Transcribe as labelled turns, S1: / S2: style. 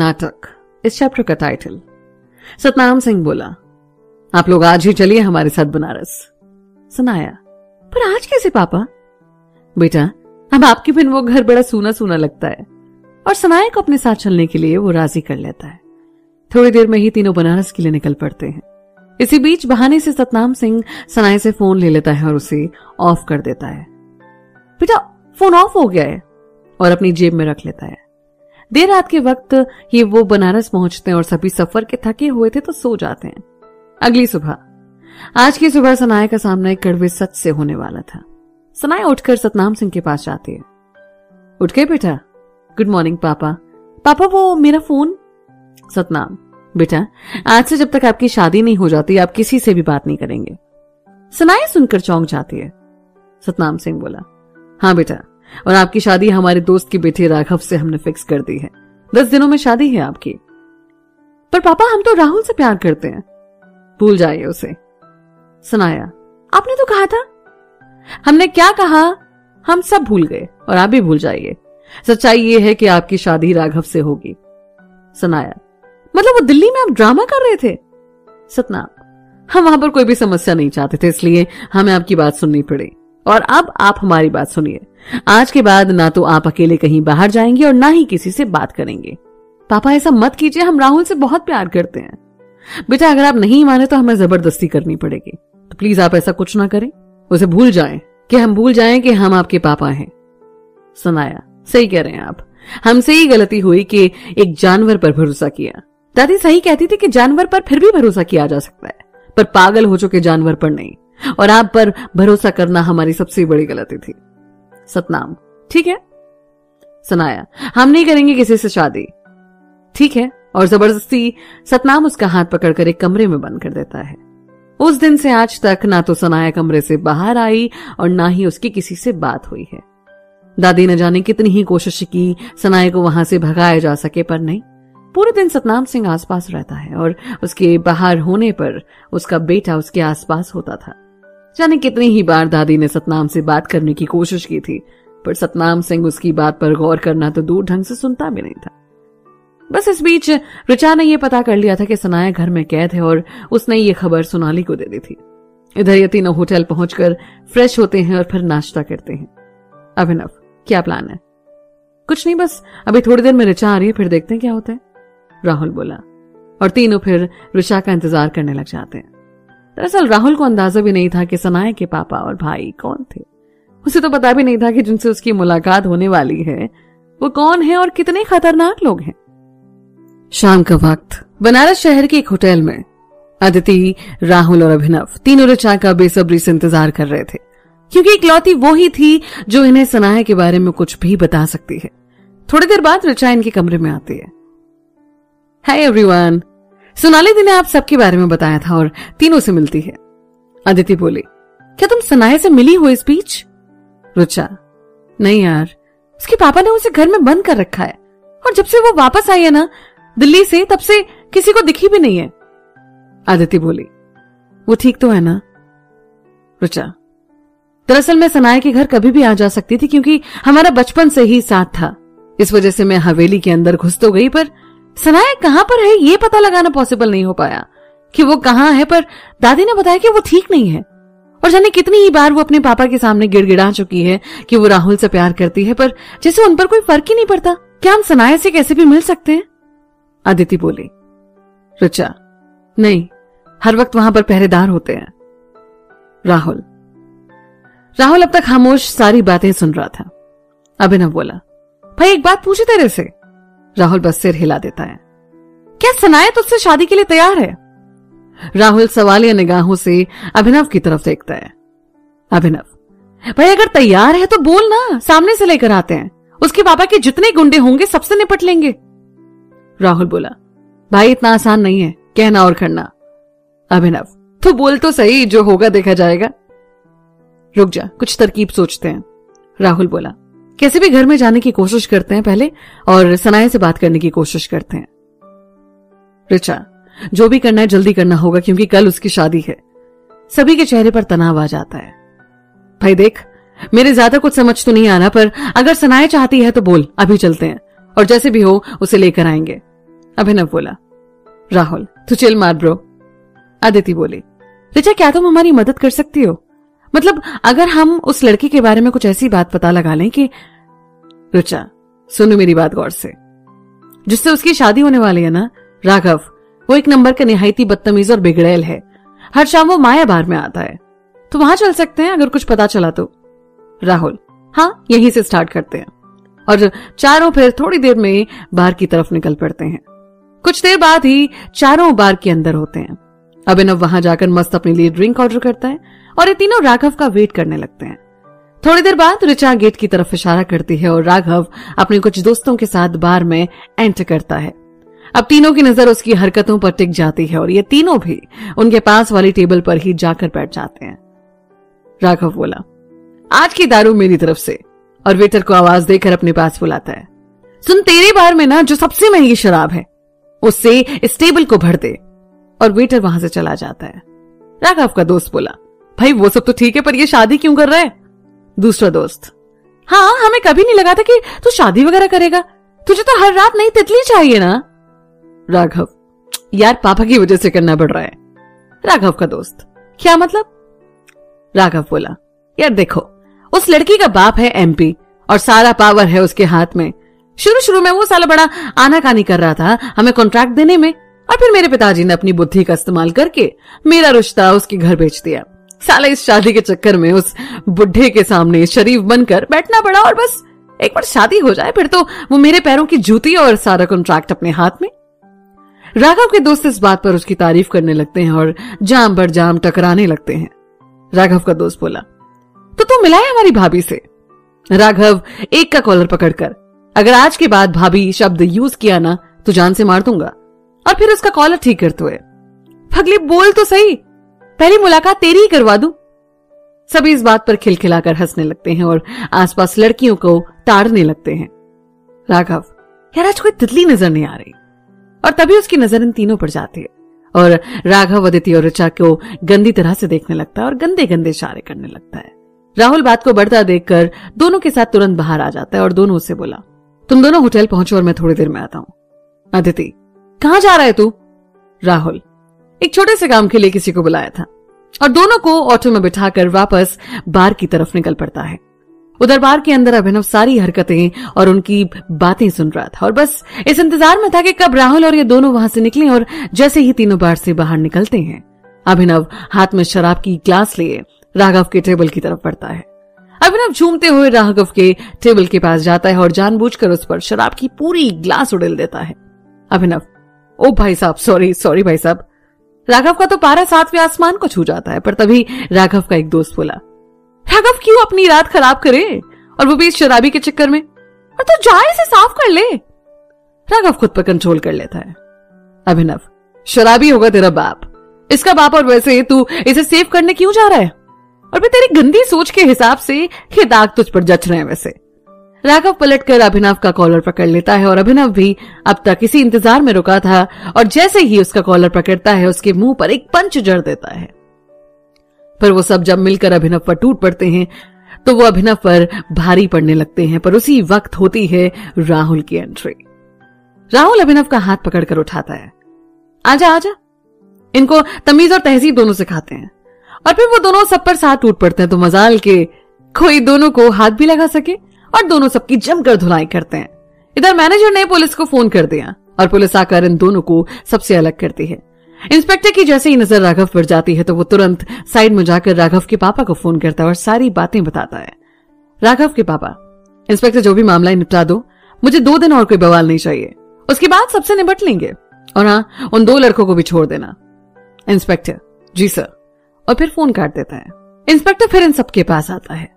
S1: नाटक, इस चैप्टर का टाइटल। सतनाम सिंह बोला, आप लोग आज ही चलिए हमारे साथ बनारस। सनाया, पर आज कैसे पापा? बेटा, अब आपके बिन वो घर बड़ा सूना सूना लगता है। और सनाया को अपने साथ चलने के लिए वो राजी कर लेता है। थोड़ी देर में ही तीनों बनारस के लिए निकल पड़ते हैं। इसी बीच बहाने से सतनाम सिंह सनाया से फोन ले लेता है और उसे ऑफ कर देता है। बेटा, फोन ऑफ हो गया है, और अपनी जेब में रख लेता है। देर रात के वक्त ये वो बनारस पहुंचते हैं और सभी सफर के थके हुए थे तो सो जाते हैं। अगली सुबह, आज की सुबह सनाया का सामना एक कड़वे सच से होने वाला था। सनाया उठकर सतनाम सिंह के पास जाती है। उठ गए बेटा? गुड मॉर्निंग पापा। पापा, वो मेरा फोन। सतनाम, बेटा, आज से जब तक आपकी शादी नहीं हो जाती आप किसी से भी बात नहीं करेंगे। सनाया सुनकर चौंक जाती है। सतनाम सिंह बोला, हाँ बेटा, और आपकी शादी हमारे दोस्त के बेटे राघव से हमने फिक्स कर दी है। 10 दिनों में शादी है आपकी। पर पापा, हम तो राहुल से प्यार करते हैं। भूल जाइए उसे। सनाया, आपने तो कहा था। हमने क्या कहा हम सब भूल गए, और आप भी भूल जाइए। सच्चाई ये है कि आपकी शादी राघव से होगी। सनाया, मतलब वो दिल्ली में आप ड्रामा कर रहे थे? सतनाम, हम वहां पर कोई भी समस्या नहीं चाहते थे, इसलिए हमें आपकी बात सुननी पड़ी। और अब आप हमारी बात सुनिए। आज के बाद ना तो आप अकेले कहीं बाहर जाएंगे और ना ही किसी से बात करेंगे। पापा, ऐसा मत कीजिए, हम राहुल से बहुत प्यार करते हैं। बेटा, अगर आप नहीं माने तो हमें जबरदस्ती करनी पड़ेगी। तो प्लीज आप ऐसा कुछ ना करें। उसे भूल जाएं कि हम भूल जाएं कि हम आपके पापा हैं। सनाया, सही कह रहे हैं आप। हमसे ही गलती हुई कि एक जानवर पर भरोसा किया। दादी सही कहती थी कि जानवर पर फिर भी भरोसा किया जा सकता है, पर पागल हो चुके जानवर पर नहीं। और आप पर भरोसा करना हमारी सबसे बड़ी गलती थी। सतनाम, ठीक है। सनाया, हम नहीं करेंगे किसी से शादी। ठीक है। और जबरदस्ती सतनाम उसका हाथ पकड़कर एक कमरे में बंद कर देता है। उस दिन से आज तक ना तो सनाया कमरे से बाहर आई और ना ही उसकी किसी से बात हुई है। दादी न जाने कितनी ही कोशिश की सनाया को वहां से भगाया जा सके, पर नहीं। पूरे दिन सतनाम सिंह आसपास रहता है और उसके बाहर होने पर उसका बेटा उसके आसपास होता था। जाने कितनी ही बार दादी ने सतनाम से बात करने की कोशिश की थी, पर सतनाम सिंह उसकी बात पर गौर करना तो दूर ढंग से सुनता भी नहीं था। बस इस बीच ऋचा ने यह पता कर लिया था कि सनाया घर में कैद है और उसने ये खबर सोनाली को दे दी थी। इधर ये तीनों होटल पहुंचकर फ्रेश होते हैं और फिर नाश्ता करते हैं। अभिनव, क्या प्लान है? कुछ नहीं, बस अभी थोड़ी देर में ऋचा आ रही है, फिर देखते हैं क्या होता है, राहुल बोला। और तीनों फिर ऋचा का इंतजार करने लग जाते हैं। दरअसल राहुल को अंदाजा भी नहीं था कि सनाया के पापा और भाई कौन थे। उसे तो पता भी नहीं था कि जिनसे उसकी मुलाकात होने वाली है वो कौन है और कितने खतरनाक लोग हैं। शाम का वक्त, बनारस शहर के एक होटल में अदिति, राहुल और अभिनव तीनों ऋचा का बेसब्री से इंतजार कर रहे थे, क्योंकि इकलौती वो ही थी जो इन्हें सनाया के बारे में कुछ भी बता सकती है। थोड़ी देर बाद ऋचा इनके कमरे में आती है। हाय एवरीवन, सोनाली दी ने आप सबके बारे में बताया था और तीनों से मिलती है। अदिति बोली, क्या तुम सनाया से मिली हो इस बीच? ऋचा, नहीं यार, उसके पापा ने उसे घर में बंद कर रखा है और जब से वो वापस आई है ना दिल्ली से, तब से किसी को दिखी भी नहीं है। अदिति बोली, वो ठीक तो है ना? ऋचा, दरअसल मैं सनाया के घर कभी भी आ जा सकती थी क्योंकि हमारा बचपन से ही साथ था। इस वजह से मैं हवेली के अंदर घुस तो गई, पर सनाया कहां पर है ये पता लगाना पॉसिबल नहीं हो पाया कि वो कहां है। पर दादी ने बताया कि वो ठीक नहीं है और जाने कितनी ही बार वो अपने पापा के सामने गिड़गिड़ा चुकी है कि वो राहुल से प्यार करती है, पर जैसे उन पर कोई फर्क ही नहीं पड़ता। क्या हम सनाया से कैसे भी मिल सकते हैं? अदिति बोली। ऋचा, नहीं, हर वक्त वहां पर पहरेदार होते हैं। राहुल अब तक खामोश सारी बातें सुन रहा था। अभिनव बोला, भाई एक बात पूछे तेरे से। राहुल बस सिर हिला देता है। क्या सनाया तुझसे शादी के लिए तैयार है? राहुल सवालिया निगाहों से अभिनव की तरफ देखता है। अभिनव, भाई अगर तैयार है तो बोल ना, सामने से लेकर आते हैं। उसके पापा के जितने गुंडे होंगे सबसे निपट लेंगे। राहुल बोला, भाई इतना आसान नहीं है कहना और करना। अभिनव, तो बोल तो सही, जो होगा देखा जाएगा। रुक जा, कुछ तरकीब सोचते हैं। राहुल बोला, कैसे भी घर में जाने की कोशिश करते हैं पहले और सनाया से बात करने की कोशिश करते हैं। ऋचा, जो भी करना है जल्दी करना होगा क्योंकि कल उसकी शादी है। सभी के चेहरे पर तनाव आ जाता है। भाई देख, मेरे ज्यादा कुछ समझ तो नहीं आ रहा, पर अगर सनाया चाहती है तो बोल, अभी चलते हैं और जैसे भी हो उसे लेकर आएंगे। अभिनव बोला। राहुल, तू चिल मार ब्रो। अदिति बोली, ऋचा क्या तुम हमारी मदद कर सकती हो? मतलब अगर हम उस लड़की के बारे में कुछ ऐसी बात पता लगा लें कि। ऋचा, सुनो मेरी बात गौर से। जिससे उसकी शादी होने वाली है ना, राघव, वो एक नंबर का निहायती बदतमीज और बिगड़ैल है। हर शाम वो माया बार में आता है, तो वहां चल सकते हैं अगर कुछ पता चला तो। राहुल, हाँ, यहीं से स्टार्ट करते हैं। और चारों फिर थोड़ी देर में बार की तरफ निकल पड़ते हैं। कुछ देर बाद ही चारों बार के अंदर होते हैं। अभिनव वहां जाकर मस्त अपने लिए ड्रिंक ऑर्डर करता है और ये तीनों राघव का वेट करने लगते हैं। थोड़ी देर बाद ऋचा गेट की तरफ इशारा करती है और राघव अपने कुछ दोस्तों के साथ बार में एंटर करता है। अब तीनों की नजर उसकी हरकतों पर टिक जाती है और ये तीनों भी उनके पास वाली टेबल पर ही जाकर बैठ जाते हैं। राघव बोला, आज की दारू मेरी तरफ से, और वेटर को आवाज देकर अपने पास बुलाता है। सुन, तेरे बार में ना जो सबसे महंगी शराब है उससे इस टेबल को भर दे। और वेटर वहां से चला जाता है। राघव का दोस्त बोला, भाई वो सब तो ठीक है, पर ये शादी क्यों कर रहा है? दूसरा दोस्त, हाँ, हमें कभी नहीं लगा था कि तू शादी वगैरह करेगा। तुझे तो हर रात नई तितली चाहिए ना। राघव, यार पापा की वजह से करना पड़ रहा है। राघव का दोस्त, क्या मतलब? राघव बोला, यार देखो, उस लड़की का बाप है एमपी और सारा पावर है उसके हाथ में। शुरू में वो साला बड़ा आनाकानी कर रहा था हमें कॉन्ट्रैक्ट देने में, और फिर मेरे पिताजी ने अपनी बुद्धि का इस्तेमाल करके मेरा रिश्ता उसके घर बेच दिया। साला इस शादी के चक्कर में उस बुढ़े के सामने शरीफ बनकर बैठना पड़ा, और बस एक बार शादी हो जाए फिर तो वो मेरे पैरों की जूती और सारा कॉन्ट्रैक्ट अपने हाथ में। राघव के दोस्त इस बात पर उसकी तारीफ करने लगते हैं और जाम पर जाम टकराने लगते हैं। राघव का दोस्त बोला, तो तू मिला है हमारी भाभी से? राघव एक का कॉलर पकड़कर, अगर आज के बाद भाभी शब्द यूज किया ना तो जान से मार दूंगा। और फिर उसका कॉलर ठीक करते हुए, फगली बोल तो सही, पहली मुलाकात तेरी ही करवा दूं। सभी इस बात पर खिलखिलाकर हंसने लगते हैं और आसपास लड़कियों को ताड़ने लगते हैं। राघव, यार आज कोई तितली नजर नहीं आ रही। और तभी उसकी नजर इन तीनों पर जाती है और राघव, अदिति और ऋचा को गंदी तरह से देखने लगता है और गंदे गंदे इशारे करने लगता है। राहुल बात को बढ़ता देखकर दोनों के साथ तुरंत बाहर आ जाता है और दोनों से बोला, तुम दोनों होटल पहुंचो और मैं थोड़ी देर में आता हूं। अदिति, कहां जा रहा है तू? राहुल, एक छोटे से काम के लिए किसी को बुलाया था। और दोनों को ऑटो में बिठाकर वापस बार की तरफ निकल पड़ता है। उधर बार के अंदर अभिनव सारी हरकतें और उनकी बातें सुन रहा था और बस इस इंतजार में था कि कब राहुल और ये दोनों वहां से निकलें। और जैसे ही तीनों बार से बाहर निकलते हैं, अभिनव हाथ में शराब की ग्लास लिए राघव के टेबल की तरफ बढ़ता है। अभिनव झूमते हुए राघव के टेबल के पास जाता है और जानबूझकर उस पर शराब की पूरी ग्लास उड़ेल देता है। अभिनव, ओ भाई साहब, सॉरी भाई साहब। राघव का तो पारा 7वें आसमान को छू जाता है, पर तभी राघव का एक दोस्त बोला, राघव क्यों अपनी रात खराब करे, और वो भी इस शराबी के चक्कर में, और तो जा इसे साफ कर ले। राघव खुद पर कंट्रोल कर लेता है। अभिनव, शराबी होगा तेरा बाप, इसका बाप, और वैसे तू इसे सेव करने क्यों जा रहा है? और भी तेरी गंदी सोच के हिसाब से ये दाग तुझ पर जच रहे हैं वैसे। राघव पलटकर अभिनव का कॉलर पकड़ लेता है और अभिनव भी अब तक इसी इंतजार में रुका था और जैसे ही उसका कॉलर पकड़ता है उसके मुंह पर एक पंच जड़ देता है। पर वो सब जब मिलकर अभिनव पर टूट पड़ते हैं तो वो अभिनव पर भारी पड़ने लगते हैं। पर उसी वक्त होती है राहुल की एंट्री। राहुल अभिनव का हाथ पकड़कर उठाता है, आजा आजा। इनको तमीज और तहजीब दोनों सिखाते हैं। और फिर वो दोनों सब पर साथ टूट पड़ते हैं तो मजाल के कोई दोनों को हाथ भी लगा सके और दोनों सबकी जमकर धुलाई करते हैं। इधर मैनेजर ने पुलिस को फोन कर दिया और पुलिस आकर इन दोनों को सबसे अलग करती है। इंस्पेक्टर की जैसे ही नजर राघव पर जाती है तो वो तुरंत साइड में जाकर राघव के पापा को फोन करता है और सारी बातें बताता है। राघव के पापा, इंस्पेक्टर जो भी मामला निपटा दो, मुझे 2 दिन और कोई बवाल नहीं चाहिए, उसके बाद सबसे निपट लेंगे। और हाँ, उन 2 लड़कों को भी छोड़ देना। इंस्पेक्टर, जी सर। और फिर फोन काट देता है। इंस्पेक्टर फिर इन सबके पास आता है।